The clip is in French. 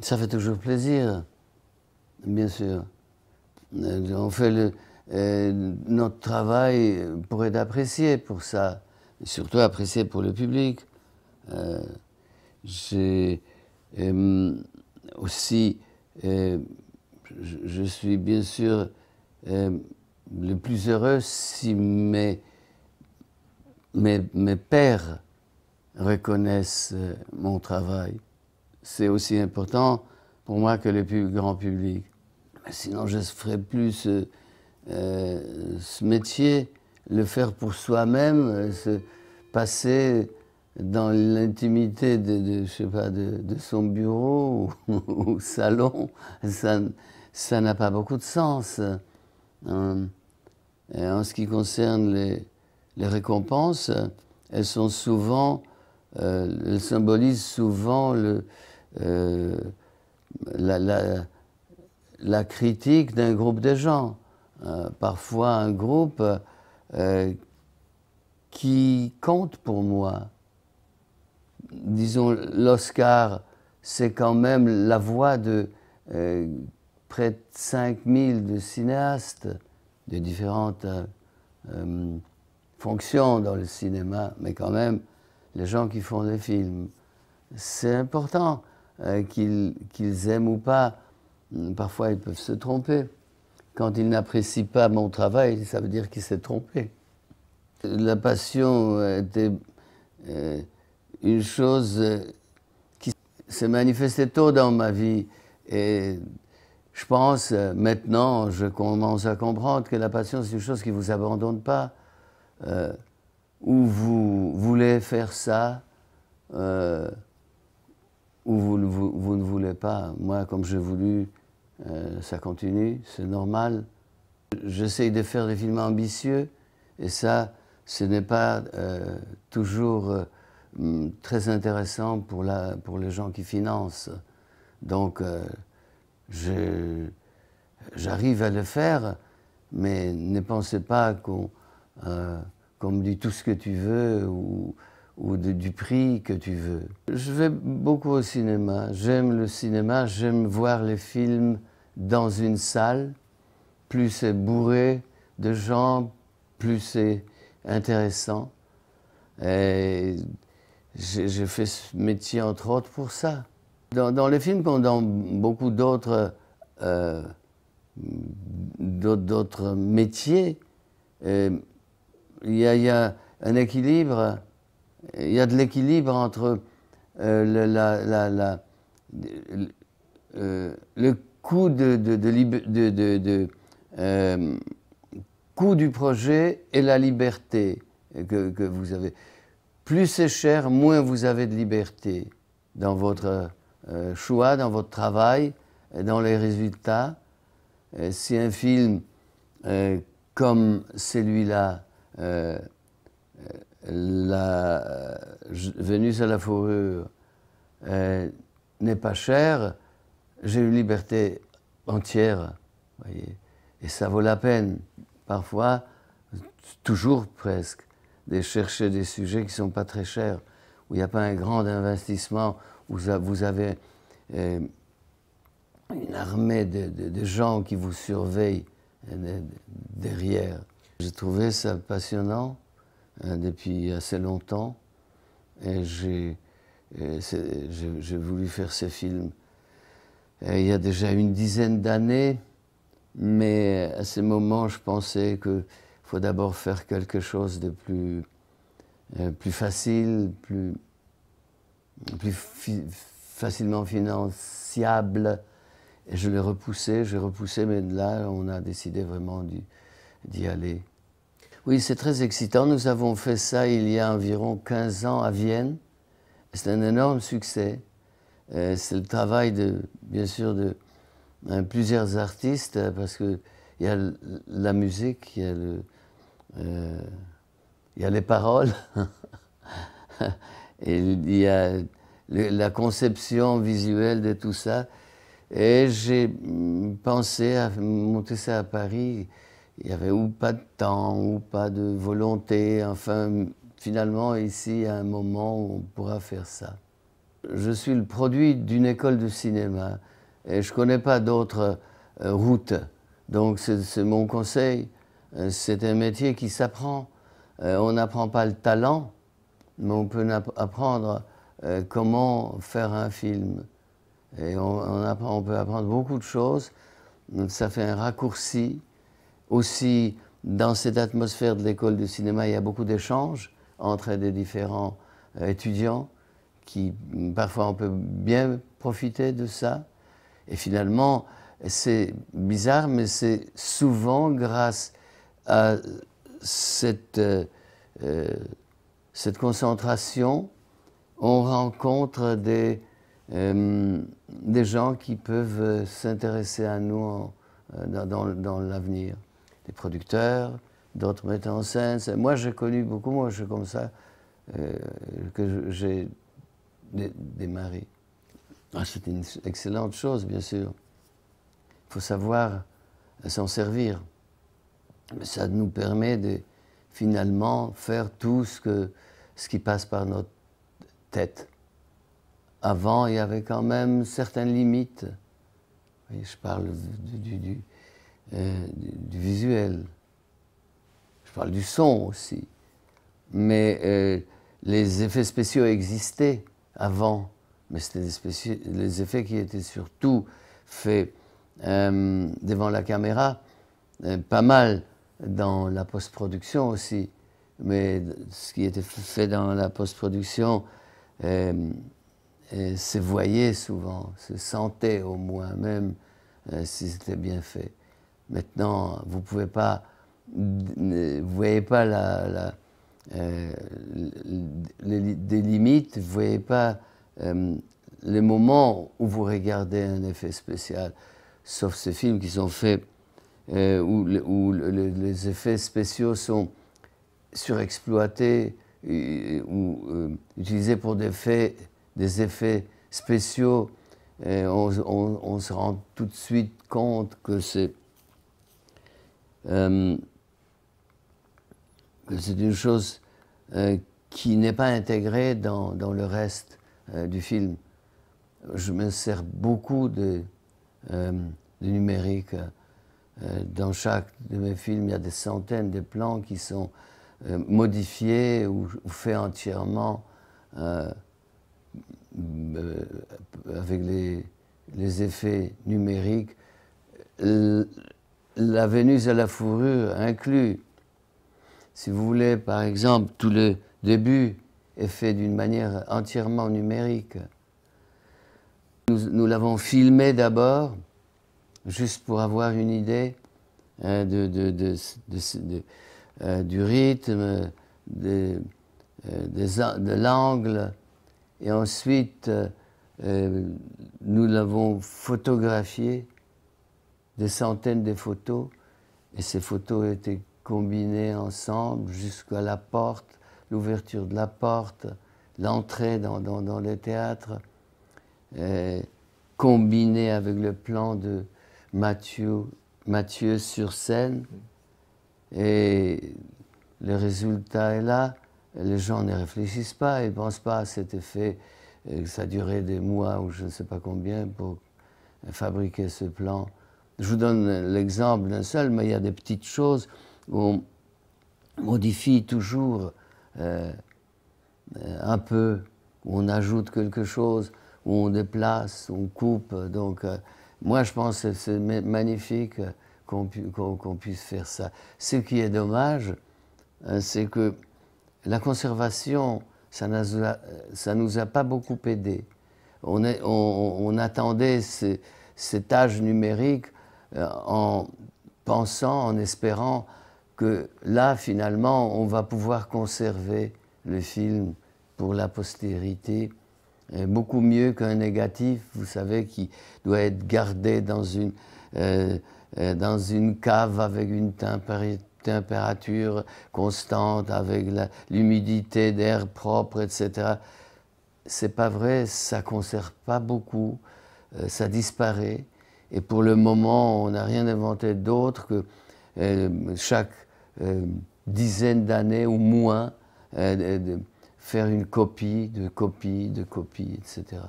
Ça fait toujours plaisir, bien sûr. On fait notre travail pour être apprécié pour ça, et surtout apprécié pour le public. J'ai aussi, je suis bien sûr le plus heureux si mes pairs reconnaissent mon travail. C'est aussi important pour moi que le plus grand public. Sinon, je ne ferais plus ce métier, le faire pour soi-même, se passer dans l'intimité je sais pas, de son bureau ou salon, ça n'a pas beaucoup de sens. Et en ce qui concerne les récompenses, elles sont souvent, elles symbolisent souvent la critique d'un groupe de gens. Parfois un groupe qui compte pour moi. Disons, l'Oscar, c'est quand même la voix de près de 5000 de cinéastes de différentes fonctions dans le cinéma, mais quand même, les gens qui font des films. C'est important qu'ils aiment ou pas. Parfois, ils peuvent se tromper. Quand ils n'apprécient pas mon travail, ça veut dire qu'ils s'est trompé. La passion était une chose qui s'est manifestée tôt dans ma vie. Et je pense, maintenant, je commence à comprendre que la passion, c'est une chose qui ne vous abandonne pas. Ou vous voulez faire ça, ou vous ne voulez pas. Moi, comme j'ai voulu, ça continue, c'est normal. J'essaye de faire des films ambitieux, et ça, ce n'est pas toujours très intéressant pour les gens qui financent. Donc, j'arrive à le faire, mais ne pensez pas qu'on me dit tout ce que tu veux ou du prix que tu veux. Je vais beaucoup au cinéma. J'aime le cinéma, j'aime voir les films dans une salle. Plus c'est bourré de gens, plus c'est intéressant. Et j'ai fait ce métier entre autres pour ça. Dans les films comme dans beaucoup d'autres métiers, il y a un équilibre, il y a de l'équilibre entre le coût coût du projet et la liberté que vous avez. Plus c'est cher, moins vous avez de liberté dans votre choix, dans votre travail, dans les résultats. Si un film comme celui-là, Vénus à la fourrure, n'est pas cher, j'ai une liberté entière, voyez, et ça vaut la peine, parfois, toujours presque, de chercher des sujets qui ne sont pas très chers, où il n'y a pas un grand investissement, où vous avez une armée de gens qui vous surveillent derrière. J'ai trouvé ça passionnant depuis assez longtemps, et j'ai voulu faire ce film il y a déjà une dizaine d'années, mais à ce moment, je pensais qu'il faut d'abord faire quelque chose de plus facile, plus facilement finançable. Et je l'ai repoussé, mais là, on a décidé vraiment d'y aller. Oui, c'est très excitant. Nous avons fait ça il y a environ 15 ans à Vienne. C'est un énorme succès. C'est le travail, bien sûr, de plusieurs artistes, parce qu'il y a la musique, il y a les paroles, et il y a la conception visuelle de tout ça. Et j'ai pensé à monter ça à Paris. Il n'y avait ou pas de temps, ou pas de volonté. Enfin, finalement, ici, il y a un moment où on pourra faire ça. je suis le produit d'une école de cinéma et je ne connais pas d'autres routes. Donc c'est mon conseil. C'est un métier qui s'apprend. On n'apprend pas le talent, mais on peut apprendre comment faire un film. Et on peut apprendre beaucoup de choses. Ça fait un raccourci. Aussi, dans cette atmosphère de l'école de cinéma, il y a beaucoup d'échanges entre des différents étudiants qui, parfois, on peut bien profiter de ça. Et finalement, c'est bizarre, mais c'est souvent grâce à cette concentration, on rencontre des gens qui peuvent s'intéresser à nous dans l'avenir. Des producteurs, d'autres metteurs en scène. Moi, j'ai connu beaucoup, moi, je suis comme ça, que j'ai démarré. Ah, c'est une excellente chose, bien sûr. Il faut savoir s'en servir. Ça nous permet de finalement faire tout ce qui passe par notre tête. Avant, il y avait quand même certaines limites. Je parle du visuel. Je parle du son aussi. Mais les effets spéciaux existaient avant. Mais c'était les effets qui étaient surtout faits devant la caméra, pas mal dans la post-production aussi. Mais ce qui était fait dans la post-production se voyait souvent, se sentait au moins, même si c'était bien fait. Maintenant, vous pouvez pas, voyez pas des limites, vous voyez pas les moments où vous regardez un effet spécial, sauf ces films qui sont faits où les effets spéciaux sont surexploités ou utilisés pour des effets spéciaux. On se rend tout de suite compte que c'est une chose qui n'est pas intégrée dans le reste du film. Je me sers beaucoup de numérique. Dans chaque de mes films, il y a des centaines de plans qui sont modifiés ou faits entièrement avec les effets numériques. La Vénus à la fourrure inclut, si vous voulez, par exemple, tout le début est fait d'une manière entièrement numérique. Nous l'avons filmé d'abord, juste pour avoir une idée du rythme, de l'angle. Et ensuite, nous l'avons photographié, des centaines de photos. Et ces photos étaient combinées ensemble jusqu'à la porte, l'ouverture de la porte, l'entrée dans les théâtres, combinées avec le plan de Mathieu sur scène. Et le résultat est là. Les gens ne réfléchissent pas, ils ne pensent pas à cet effet, que ça durait des mois ou je ne sais pas combien pour fabriquer ce plan. Je vous donne l'exemple d'un seul, mais il y a des petites choses où on modifie toujours un peu, où on ajoute quelque chose, où on déplace, on coupe. Donc, moi, je pense que c'est magnifique qu'on puisse faire ça. Ce qui est dommage, c'est que la conservation, ça nous a pas beaucoup aidé. On attendait cet âge numérique en pensant, en espérant que là, finalement, on va pouvoir conserver le film pour la postérité. Beaucoup mieux qu'un négatif, vous savez, qui doit être gardé dans une cave avec une température constante, avec l'humidité d'air propre, etc. C'est pas vrai, ça conserve pas beaucoup, ça disparaît. Et pour le moment, on n'a rien inventé d'autre que chaque dizaine d'années ou moins, faire une copie, de copie, de copie, etc.